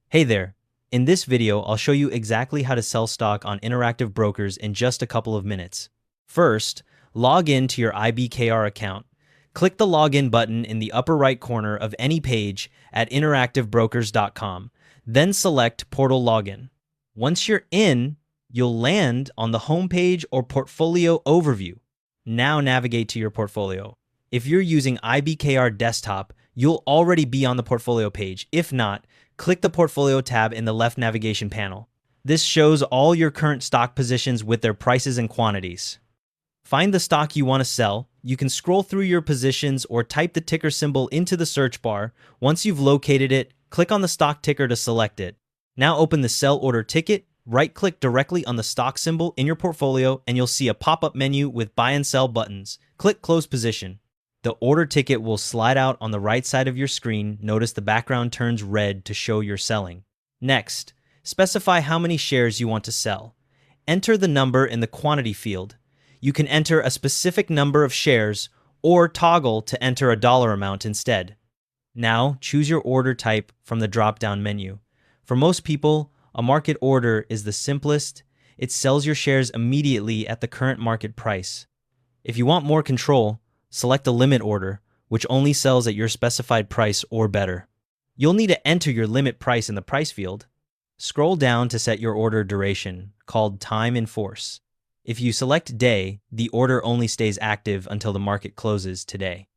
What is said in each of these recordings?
Hey there! In this video, I'll show you exactly how to sell stock on Interactive Brokers in just a couple of minutes. First, log in to your IBKR account. Click the Login button in the upper right corner of any page at interactivebrokers.com. Then select Portal Login. Once you're in, you'll land on the homepage or Portfolio Overview. Now navigate to your portfolio. If you're using IBKR Desktop, you'll already be on the portfolio page. If not, click the Portfolio tab in the left navigation panel. This shows all your current stock positions with their prices and quantities. Find the stock you want to sell. You can scroll through your positions or type the ticker symbol into the search bar. Once you've located it, click on the stock ticker to select it. Now open the Sell Order ticket, right-click directly on the stock symbol in your portfolio, and you'll see a pop-up menu with Buy and Sell buttons. Click Close Position. The order ticket will slide out on the right side of your screen. Notice the background turns red to show you're selling. Next, specify how many shares you want to sell. Enter the number in the quantity field. You can enter a specific number of shares or toggle to enter a dollar amount instead. Now, choose your order type from the drop-down menu. For most people, a market order is the simplest. It sells your shares immediately at the current market price. If you want more control, select a limit order, which only sells at your specified price or better. You'll need to enter your limit price in the price field. Scroll down to set your order duration, called time in force. If you select day, the order only stays active until the market closes today.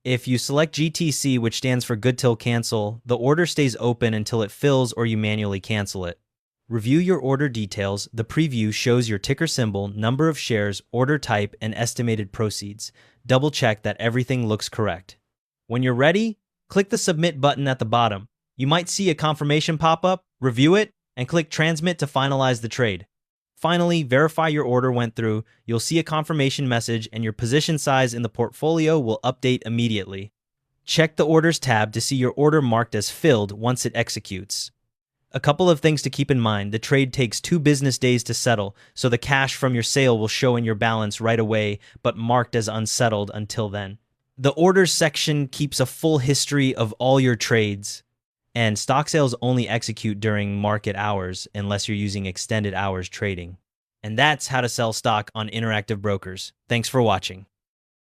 If you select GTC, which stands for Good Till Cancel, the order stays open until it fills or you manually cancel it. Review your order details. The preview shows your ticker symbol, number of shares, order type, and estimated proceeds. Double-check that everything looks correct. When you're ready, click the Submit button at the bottom. You might see a confirmation pop up, review it, and click Transmit to finalize the trade. Finally, verify your order went through. You'll see a confirmation message, and your position size in the portfolio will update immediately. Check the Orders tab to see your order marked as filled once it executes. A couple of things to keep in mind. The trade takes 2 business days to settle, so the cash from your sale will show in your balance right away, but marked as unsettled until then. The Orders section keeps a full history of all your trades, and stock sales only execute during market hours unless you're using extended hours trading. And that's how to sell stock on Interactive Brokers. Thanks for watching.